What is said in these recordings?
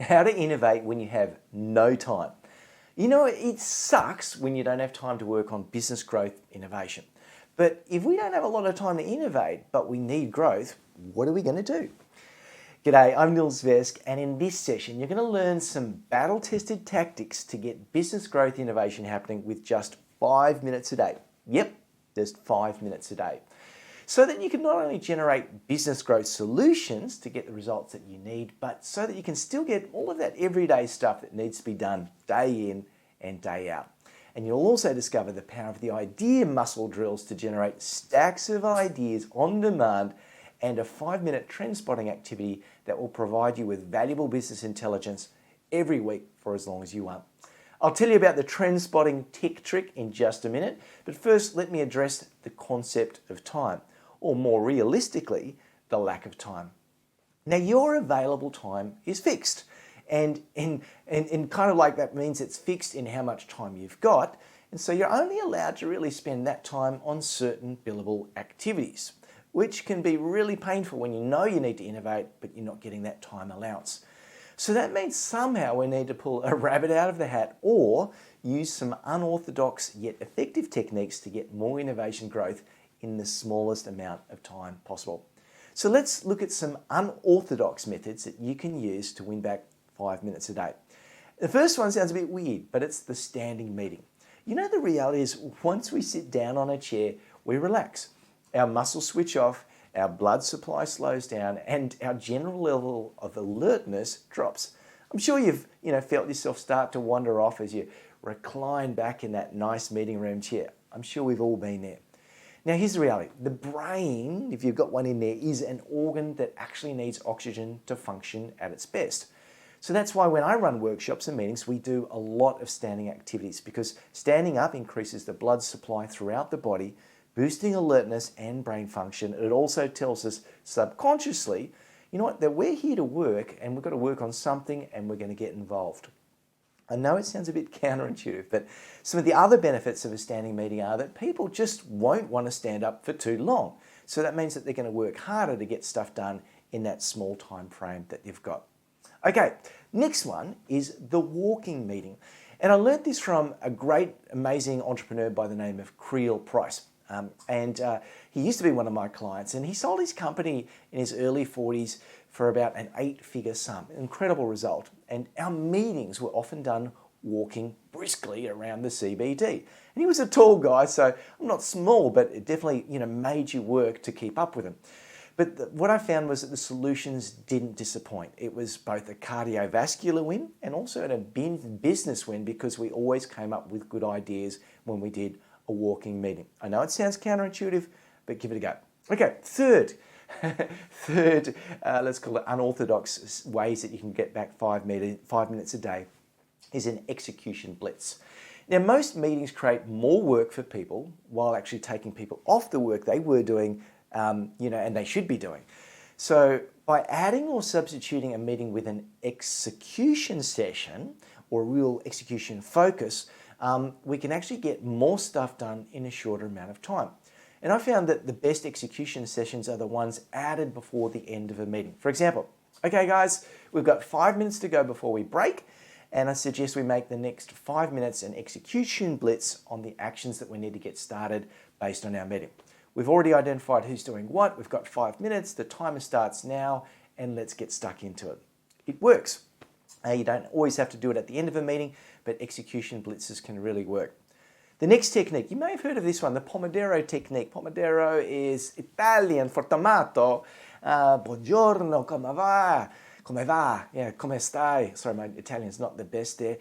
How to innovate when you have no time. You know, it sucks when you don't have time to work on business growth innovation. But if we don't have a lot of time to innovate, but we need growth, what are we going to do? G'day, I'm Nils Vesk, and in this session, you're going to learn some battle-tested tactics to get business growth innovation happening with just 5 minutes a day. Yep, just 5 minutes a day. So that you can not only generate business growth solutions to get the results that you need, but so that you can still get all of that everyday stuff that needs to be done day in and day out. And you'll also discover the power of the idea muscle drills to generate stacks of ideas on demand and a 5-minute trend spotting activity that will provide you with valuable business intelligence every week for as long as you want. I'll tell you about the trend spotting tick trick in just a minute, but first let me address the concept of time, or more realistically, the lack of time. Now, your available time is fixed, and kind of like that means it's fixed in how much time you've got, and so you're only allowed to really spend that time on certain billable activities, which can be really painful when you know you need to innovate, but you're not getting that time allowance. So that means somehow we need to pull a rabbit out of the hat or use some unorthodox yet effective techniques to get more innovation growth in the smallest amount of time possible. So let's look at some unorthodox methods that you can use to win back 5 minutes a day. The first one sounds a bit weird, but it's the standing meeting. You know, the reality is once we sit down on a chair, we relax. Our muscles switch off, our blood supply slows down, and our general level of alertness drops. I'm sure you've felt yourself start to wander off as you recline back in that nice meeting room chair. I'm sure we've all been there. Now, here's the reality. The brain, if you've got one in there, is an organ that actually needs oxygen to function at its best. So that's why when I run workshops and meetings, we do a lot of standing activities because standing up increases the blood supply throughout the body, boosting alertness and brain function. It also tells us subconsciously, you know what, that we're here to work and we've got to work on something and we're going to get involved. I know it sounds a bit counterintuitive, but some of the other benefits of a standing meeting are that people just won't want to stand up for too long. So that means that they're going to work harder to get stuff done in that small time frame that you've got. Okay, next one is the walking meeting. And I learned this from a great, amazing entrepreneur by the name of Creel Price. He used to be one of my clients, and he sold his company in his early 40s for about an 8-figure sum. An incredible result. And our meetings were often done walking briskly around the CBD. And he was a tall guy, so I'm not small, but it definitely made you work to keep up with him. But what I found was that the solutions didn't disappoint. It was both a cardiovascular win and also a business win because we always came up with good ideas when we did a walking meeting. I know it sounds counterintuitive, but give it a go. Okay, third, let's call it unorthodox ways that you can get back 5 minutes a day is an execution blitz. Now, most meetings create more work for people while actually taking people off the work they were doing, and they should be doing. So by adding or substituting a meeting with an execution session or a real execution focus, we can actually get more stuff done in a shorter amount of time. And I found that the best execution sessions are the ones added before the end of a meeting. For example, okay guys, we've got 5 minutes to go before we break, and I suggest we make the next 5 minutes an execution blitz on the actions that we need to get started based on our meeting. We've already identified who's doing what, we've got 5 minutes, the timer starts now, and let's get stuck into it. It works. You don't always have to do it at the end of a meeting, but execution blitzes can really work. The next technique, you may have heard of this one, the Pomodoro technique. Pomodoro is Italian for tomato. Buongiorno, come va? Come va? Yeah, come stai? Sorry, my Italian's not the best there.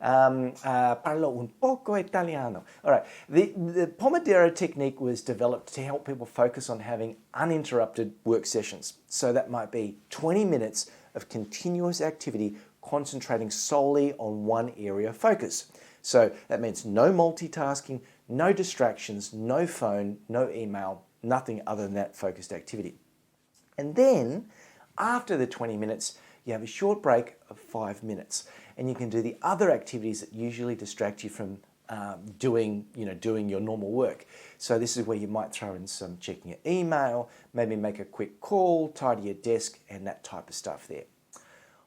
Parlo un poco italiano. All right, the Pomodoro technique was developed to help people focus on having uninterrupted work sessions. So that might be 20 minutes of continuous activity concentrating solely on one area of focus. So that means no multitasking, no distractions, no phone, no email, nothing other than that focused activity. And then after the 20 minutes, you have a short break of 5 minutes, and you can do the other activities that usually distract you from doing your normal work. So this is where you might throw in some checking your email, maybe make a quick call, tidy your desk, and that type of stuff there.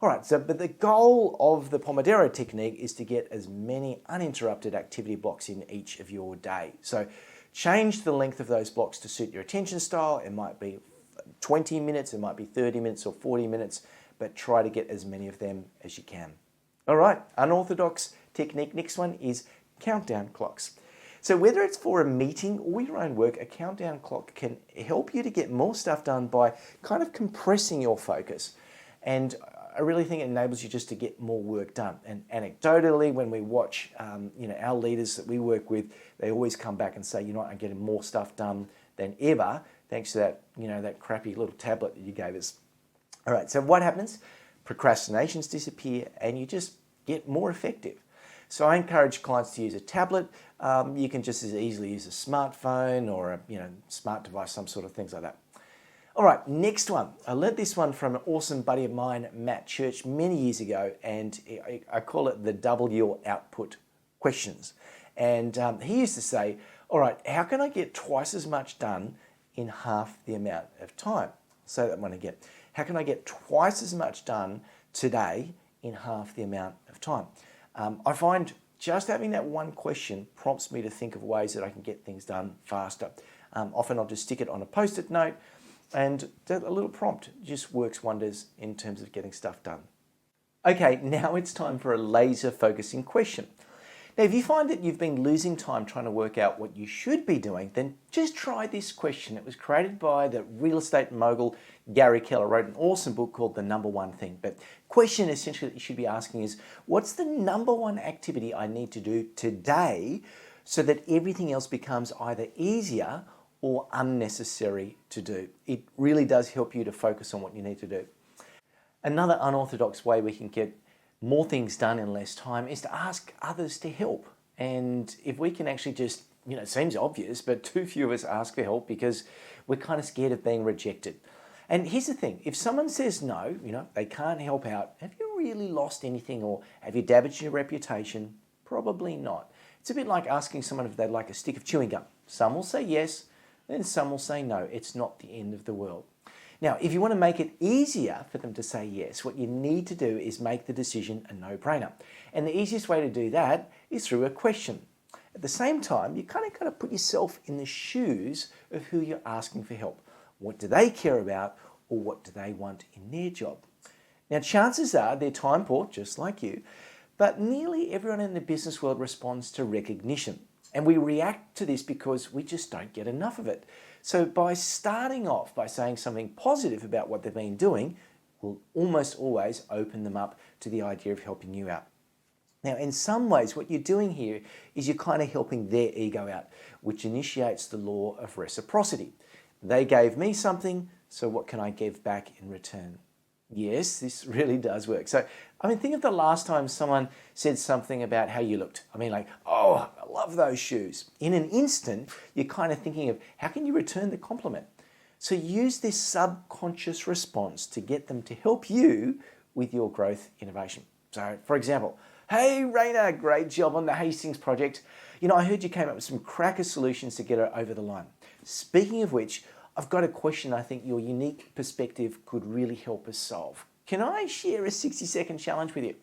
All right, but the goal of the Pomodoro technique is to get as many uninterrupted activity blocks in each of your day. So change the length of those blocks to suit your attention style. It might be 20 minutes, it might be 30 minutes or 40 minutes, but try to get as many of them as you can. All right, unorthodox technique. Next one is countdown clocks. So whether it's for a meeting or your own work, a countdown clock can help you to get more stuff done by kind of compressing your focus. And I really think it enables you just to get more work done. And anecdotally, when we watch our leaders that we work with, they always come back and say, I'm getting more stuff done than ever, thanks to that crappy little tablet that you gave us. All right, so what happens? Procrastinations disappear and you just get more effective. So I encourage clients to use a tablet. You can just as easily use a smartphone or a smart device, some sort of things like that. All right, next one. I learned this one from an awesome buddy of mine, Matt Church, many years ago, and I call it the double your output questions. And he used to say, all right, how can I get twice as much done in half the amount of time? Say that one again. How can I get twice as much done today in half the amount of time? I find just having that one question prompts me to think of ways that I can get things done faster. Often I'll just stick it on a Post-it note, and a little prompt just works wonders in terms of getting stuff done. Okay, now it's time for a laser focusing question. Now, if you find that you've been losing time trying to work out what you should be doing, then just try this question. It was created by the real estate mogul Gary Keller, wrote an awesome book called The Number One Thing. But question essentially that you should be asking is, what's the number one activity I need to do today so that everything else becomes either easier or unnecessary to do? It really does help you to focus on what you need to do. Another unorthodox way we can get more things done in less time is to ask others to help. And if we can actually just, it seems obvious, but too few of us ask for help because we're kind of scared of being rejected. And here's the thing, if someone says no, they can't help out, have you really lost anything or have you damaged your reputation? Probably not. It's a bit like asking someone if they'd like a stick of chewing gum. Some will say yes, then some will say no. It's not the end of the world. Now, if you want to make it easier for them to say yes, what you need to do is make the decision a no-brainer. And the easiest way to do that is through a question. At the same time, you kind of got to put yourself in the shoes of who you're asking for help. What do they care about, or what do they want in their job? Now, chances are they're time poor, just like you, but nearly everyone in the business world responds to recognition. And we react to this because we just don't get enough of it. So by starting off by saying something positive about what they've been doing, will almost always open them up to the idea of helping you out. Now, in some ways, what you're doing here is you're kind of helping their ego out, which initiates the law of reciprocity. They gave me something, so what can I give back in return? Yes, this really does work. So, think of the last time someone said something about how you looked. Oh, I love those shoes. In an instant, you're kind of thinking of how can you return the compliment? So use this subconscious response to get them to help you with your growth innovation. So, for example, hey, Raina, great job on the Hastings project. I heard you came up with some cracker solutions to get it over the line. Speaking of which, I've got a question I think your unique perspective could really help us solve. Can I share a 60-second challenge with you?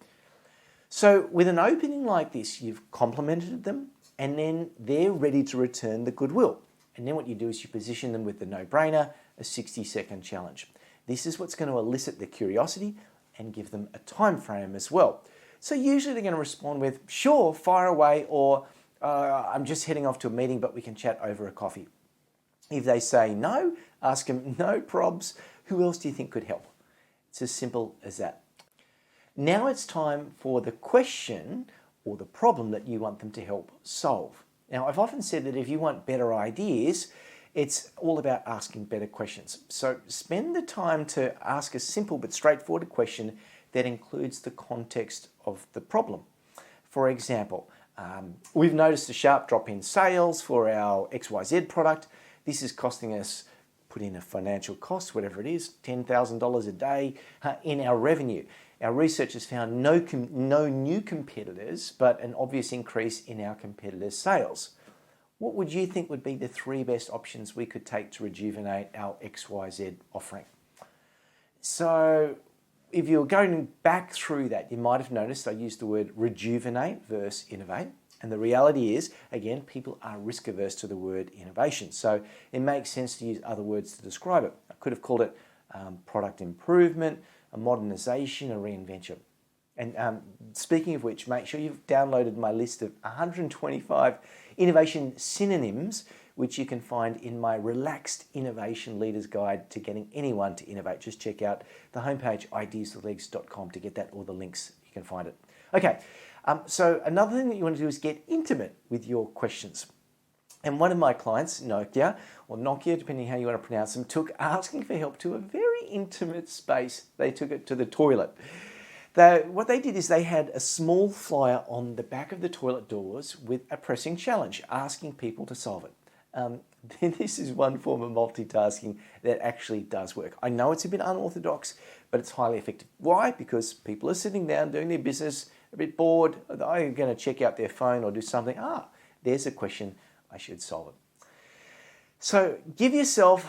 So with an opening like this, you've complimented them and then they're ready to return the goodwill. And then what you do is you position them with the no-brainer, a 60-second challenge. This is what's going to elicit their curiosity and give them a time frame as well. So usually they're going to respond with, sure, fire away, or I'm just heading off to a meeting, but we can chat over a coffee. If they say no, ask them, no probs, who else do you think could help? It's as simple as that. Now it's time for the question or the problem that you want them to help solve. Now, I've often said that if you want better ideas, it's all about asking better questions. So spend the time to ask a simple but straightforward question that includes the context of the problem. For example, we've noticed a sharp drop in sales for our XYZ product. This is costing us, put in a financial cost, whatever it is, $10,000 a day in our revenue. Our research has found no new competitors, but an obvious increase in our competitors' sales. What would you think would be the 3 best options we could take to rejuvenate our XYZ offering? So if you're going back through that, you might have noticed I used the word rejuvenate versus innovate. And the reality is, again, people are risk averse to the word innovation. So it makes sense to use other words to describe it. I could have called it product improvement, a modernization, a reinvention. And speaking of which, make sure you've downloaded my list of 125 innovation synonyms, which you can find in my Relaxed Innovation Leaders Guide to Getting Anyone to Innovate. Just check out the homepage, ideaswithlegs.com, to get that, or the links, you can find it. Okay, so another thing that you want to do is get intimate with your questions. And one of my clients, Nokia, or Nokia, depending how you want to pronounce them, took asking for help to a very intimate space. They took it to the toilet. What they did is they had a small flyer on the back of the toilet doors with a pressing challenge, asking people to solve it. This is one form of multitasking that actually does work. I know it's a bit unorthodox, but it's highly effective. Why? Because people are sitting down doing their business, a bit bored, they're going to check out their phone or do something. There's a question, I should solve it. So give yourself,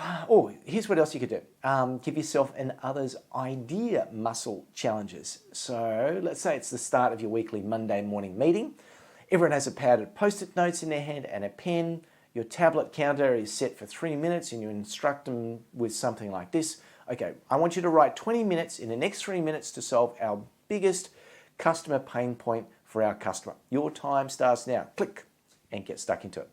here's what else you could do. Give yourself and others idea muscle challenges. So let's say it's the start of your weekly Monday morning meeting. Everyone has a pad of Post-it notes in their hand and a pen. Your tablet counter is set for 3 minutes and you instruct them with something like this. Okay, I want you to write 20 minutes in the next 3 minutes to solve our biggest customer pain point for our customer. Your time starts now. Click and get stuck into it.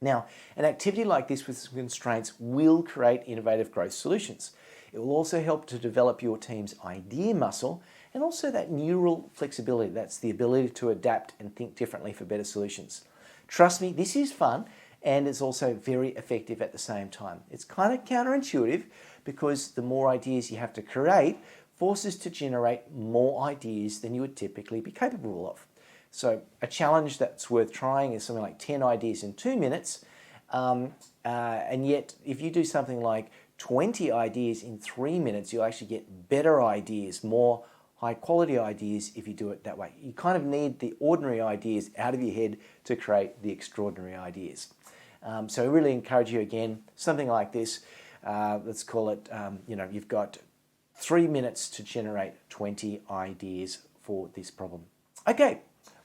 Now, an activity like this with some constraints will create innovative growth solutions. It will also help to develop your team's idea muscle and also that neural flexibility. That's the ability to adapt and think differently for better solutions. Trust me, this is fun and it's also very effective at the same time. It's kind of counterintuitive because the more ideas you have to create forces to generate more ideas than you would typically be capable of. So a challenge that's worth trying is something like 10 ideas in 2 minutes. And yet, if you do something like 20 ideas in 3 minutes, you'll actually get better ideas, more high quality ideas if you do it that way. You kind of need the ordinary ideas out of your head to create the extraordinary ideas. So I really encourage you, again, something like this. Let's call it, you've got 3 minutes to generate 20 ideas for this problem. Okay.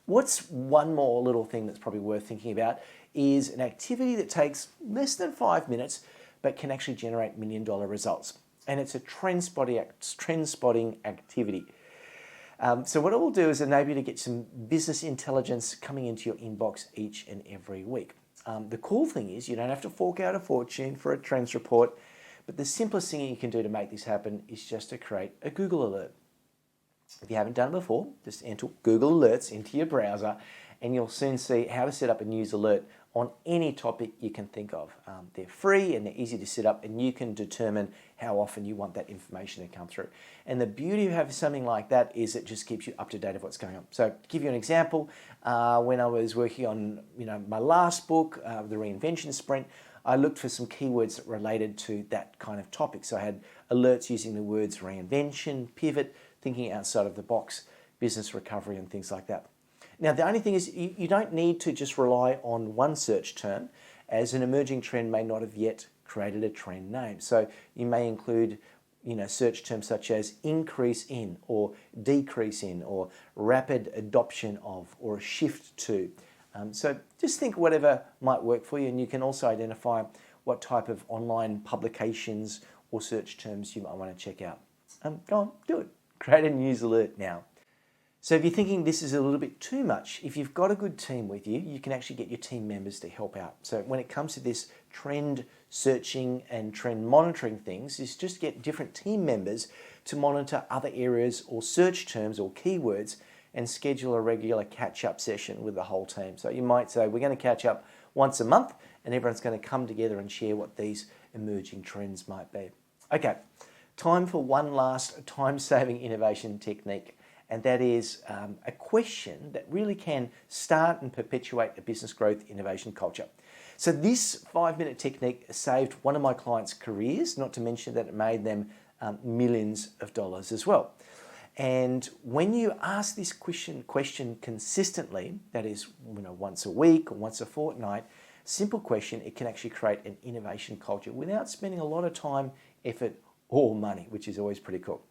What's one more little thing that's probably worth thinking about is an activity that takes less than 5 minutes but can actually generate $1 million results. And it's a trend spotting activity. So what it will do is enable you to get some business intelligence coming into your inbox each and every week. The cool thing is you don't have to fork out a fortune for a trends report, but the simplest thing you can do to make this happen is just to create a Google alert. If you haven't done it before, just enter Google Alerts into your browser and you'll soon see how to set up a news alert on any topic you can think of. They're free and they're easy to set up and you can determine how often you want that information to come through. And the beauty of having something like that is it just keeps you up to date of what's going on. So to give you an example, when I was working on my last book, The Reinvention Sprint, I looked for some keywords that related to that kind of topic. So I had alerts using the words reinvention, pivot, thinking outside of the box, business recovery and things like that. Now the only thing is you don't need to just rely on one search term, as an emerging trend may not have yet created a trend name. So you may include search terms such as increase in or decrease in or rapid adoption of or a shift to. So just think whatever might work for you, and you can also identify what type of online publications or search terms you might want to check out. Go on, do it. Create a news alert now. So if you're thinking this is a little bit too much, if you've got a good team with you, you can actually get your team members to help out. So when it comes to this trend searching and trend monitoring things, is just get different team members to monitor other areas or search terms or keywords and schedule a regular catch-up session with the whole team. So you might say, we're going to catch up once a month and everyone's going to come together and share what these emerging trends might be. Okay, time for one last time-saving innovation technique. And that is a question that really can start and perpetuate a business growth innovation culture. So this 5-minute technique saved one of my clients' careers, not to mention that it made them millions of dollars as well. And when you ask this question consistently, that is once a week or once a fortnight, simple question, it can actually create an innovation culture without spending a lot of time, effort, or money, which is always pretty cool.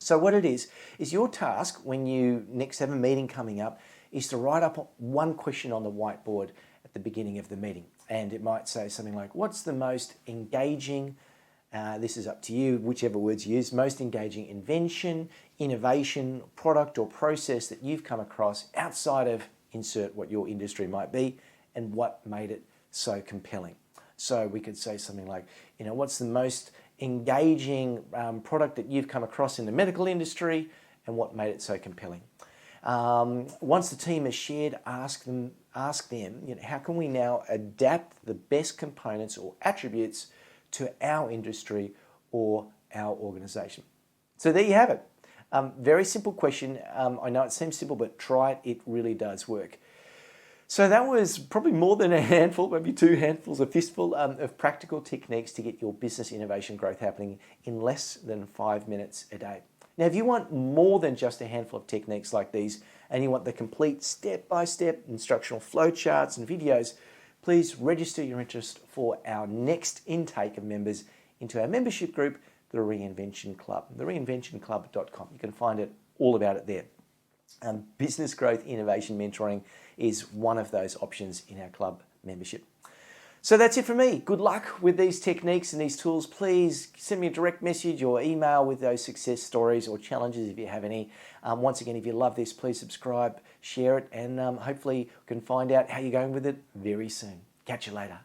So what it is your task when you next have a meeting coming up is to write up one question on the whiteboard at the beginning of the meeting. And it might say something like, what's the most engaging, this is up to you, whichever words you use, most engaging invention, innovation, product or process that you've come across outside of insert what your industry might be and what made it so compelling. So we could say something like, what's the most engaging product that you've come across in the medical industry and what made it so compelling. Once the team has shared, ask them, how can we now adapt the best components or attributes to our industry or our organization? So there you have it. Very simple question. I know it seems simple, but try it. It really does work. So that was probably more than a handful, maybe 2 handfuls, a fistful of practical techniques to get your business innovation growth happening in less than 5 minutes a day. Now, if you want more than just a handful of techniques like these, and you want the complete step-by-step instructional flowcharts and videos, please register your interest for our next intake of members into our membership group, the Reinvention Club, thereinventionclub.com. You can find it all about it there. Business growth innovation mentoring is one of those options in our club membership. So that's it from me. Good luck with these techniques and these tools. Please send me a direct message or email with those success stories or challenges if you have any. Once again, if you love this, please subscribe, share it, and hopefully we can find out how you're going with it very soon. Catch you later.